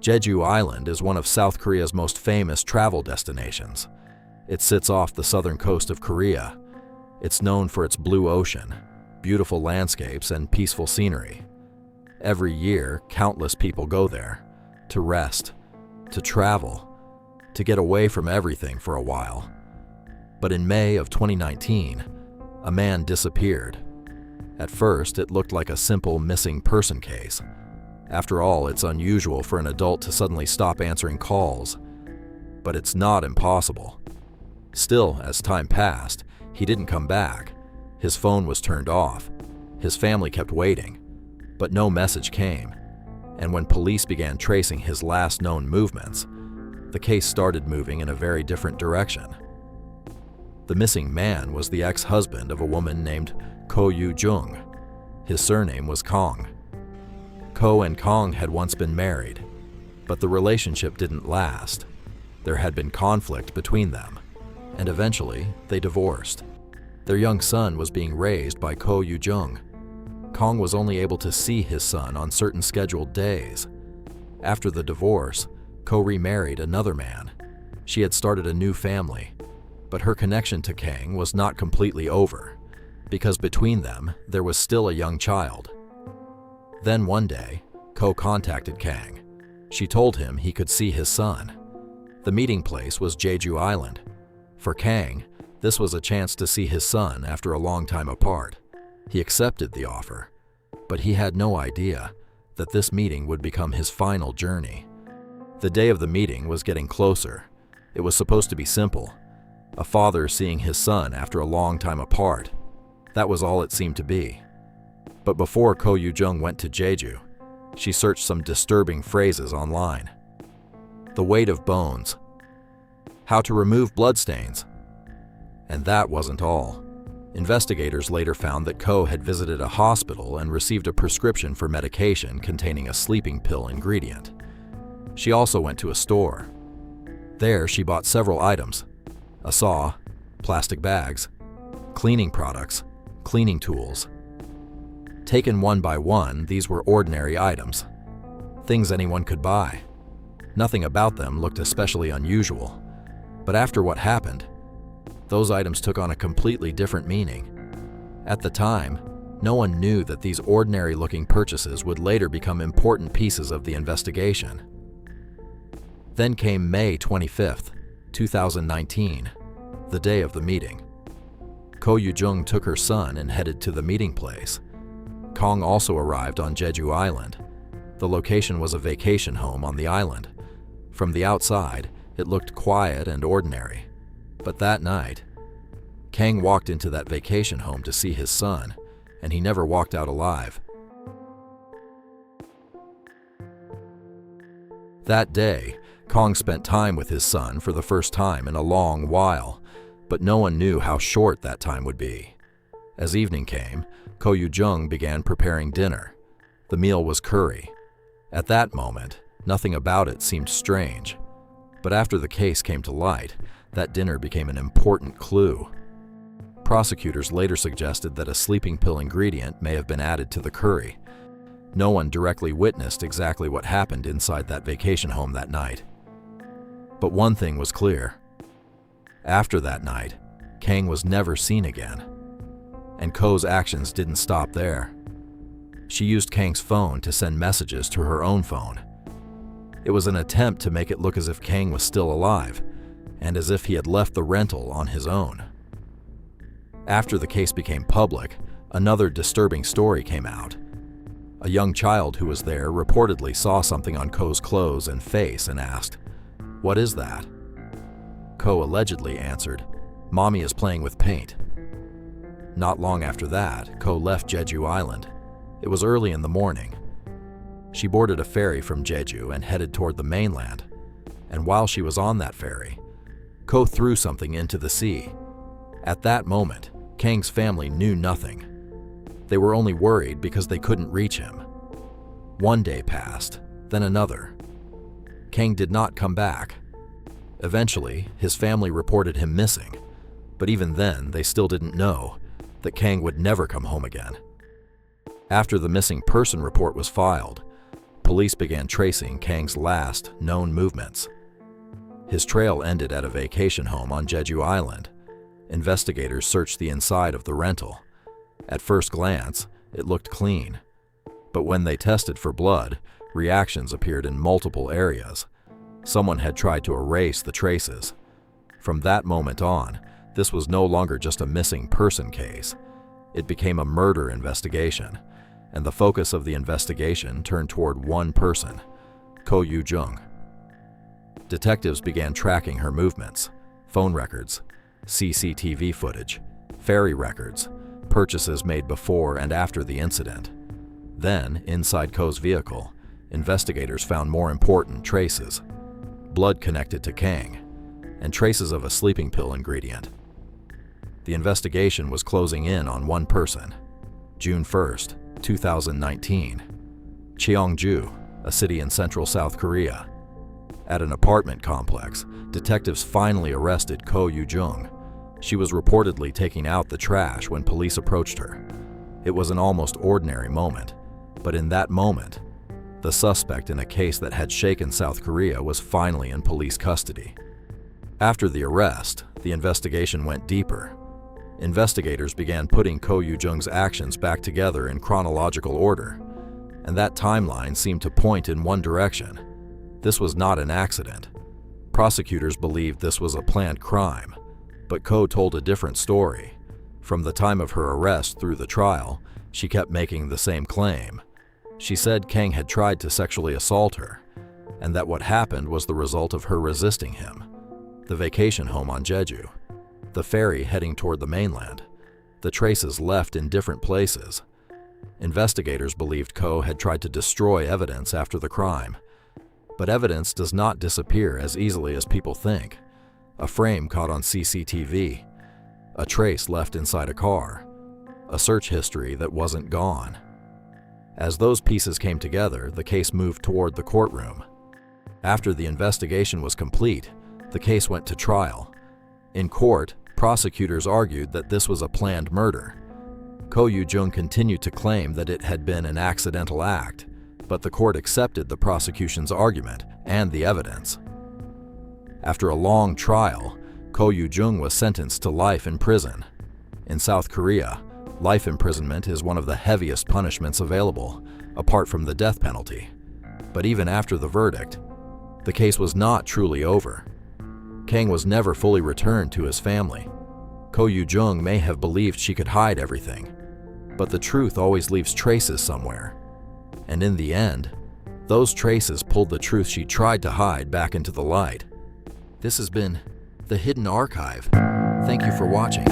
Jeju Island is one of South Korea's most famous travel destinations. It sits off the southern coast of Korea. It's known for its blue ocean, beautiful landscapes, and peaceful scenery. Every year, countless people go there to rest, to travel, to get away from everything for a while. But in May of 2019, a man disappeared. At first, it looked like a simple missing person case. After all, it's unusual for an adult to suddenly stop answering calls. But it's not impossible. Still, as time passed, he didn't come back. His phone was turned off. His family kept waiting, but no message came. And when police began tracing his last known movements, the case started moving in a very different direction. The missing man was the ex-husband of a woman named Koh Yu-jung. His surname was Kong. Koh and Kong had once been married, but the relationship didn't last. There had been conflict between them, and eventually they divorced. Their young son was being raised by Koh Yu-jung. Kong was only able to see his son on certain scheduled days. After the divorce, Koh remarried another man. She had started a new family, but her connection to Kang was not completely over, because between them there was still a young child. Then one day, Koh contacted Kang. She told him he could see his son. The meeting place was Jeju Island. For Kang, this was a chance to see his son after a long time apart. He accepted the offer, but he had no idea that this meeting would become his final journey. The day of the meeting was getting closer. It was supposed to be simple. A father seeing his son after a long time apart. That was all it seemed to be. But before Koh Yu-jung went to Jeju, she searched some disturbing phrases online. The weight of bones. How to remove bloodstains. And that wasn't all. Investigators later found that Koh had visited a hospital and received a prescription for medication containing a sleeping pill ingredient. She also went to a store. There, she bought several items: a saw, plastic bags, cleaning products, cleaning tools. Taken one by one, these were ordinary items, things anyone could buy. Nothing about them looked especially unusual. But after what happened, those items took on a completely different meaning. At the time, no one knew that these ordinary-looking purchases would later become important pieces of the investigation. Then came May 25th, 2019, the day of the meeting. Koh Yu-jung took her son and headed to the meeting place. Kong also arrived on Jeju Island. The location was a vacation home on the island. From the outside, it looked quiet and ordinary. But that night, Kang walked into that vacation home to see his son, and he never walked out alive. That day, Kong spent time with his son for the first time in a long while, but no one knew how short that time would be. As evening came, Koh Yu-jung began preparing dinner. The meal was curry. At that moment, nothing about it seemed strange. But after the case came to light, that dinner became an important clue. Prosecutors later suggested that a sleeping pill ingredient may have been added to the curry. No one directly witnessed exactly what happened inside that vacation home that night. But one thing was clear. After that night, Kang was never seen again. And Koh's actions didn't stop there. She used Kang's phone to send messages to her own phone. It was an attempt to make it look as if Kang was still alive, and as if he had left the rental on his own. After the case became public, another disturbing story came out. A young child who was there reportedly saw something on Koh's clothes and face and asked, "What is that?" Koh allegedly answered, "Mommy is playing with paint." Not long after that, Koh left Jeju Island. It was early in the morning. She boarded a ferry from Jeju and headed toward the mainland. And while she was on that ferry, Koh threw something into the sea. At that moment, Kang's family knew nothing. They were only worried because they couldn't reach him. One day passed, then another. Kang did not come back. Eventually, his family reported him missing, but even then, they still didn't know that Kang would never come home again. After the missing person report was filed, police began tracing Kang's last known movements. His trail ended at a vacation home on Jeju Island. Investigators searched the inside of the rental. At first glance, it looked clean. But when they tested for blood, reactions appeared in multiple areas. Someone had tried to erase the traces. From that moment on, this was no longer just a missing person case. It became a murder investigation, and the focus of the investigation turned toward one person, Koh Yu-jung. Detectives began tracking her movements, phone records, CCTV footage, ferry records, purchases made before and after the incident. Then, inside Koh's vehicle, investigators found more important traces: blood connected to Kang, and traces of a sleeping pill ingredient. The investigation was closing in on one person. June 1st, 2019. Cheongju, a city in central South Korea. At an apartment complex, detectives finally arrested Koh Yu-jung. She was reportedly taking out the trash when police approached her. It was an almost ordinary moment, but in that moment, the suspect in a case that had shaken South Korea was finally in police custody. After the arrest, the investigation went deeper. Investigators began putting Koh Yu-jung's actions back together in chronological order, and that timeline seemed to point in one direction. This was not an accident. Prosecutors believed this was a planned crime, but Koh told a different story. From the time of her arrest through the trial, she kept making the same claim. She said Kang had tried to sexually assault her, and that what happened was the result of her resisting him. The vacation home on Jeju, the ferry heading toward the mainland, the traces left in different places. Investigators believed Koh had tried to destroy evidence after the crime. But evidence does not disappear as easily as people think. A frame caught on CCTV, a trace left inside a car, a search history that wasn't gone. As those pieces came together, the case moved toward the courtroom. After the investigation was complete, the case went to trial. In court, prosecutors argued that this was a planned murder. Koh Yu-jung continued to claim that it had been an accidental act, but the court accepted the prosecution's argument and the evidence. After a long trial, Koh Yu-jung was sentenced to life in prison. In South Korea, life imprisonment is one of the heaviest punishments available, apart from the death penalty. But even after the verdict, the case was not truly over. Kang was never fully returned to his family. Koh Yu-jung may have believed she could hide everything, but the truth always leaves traces somewhere. And in the end, those traces pulled the truth she tried to hide back into the light. This has been The Hidden Archive. Thank you for watching.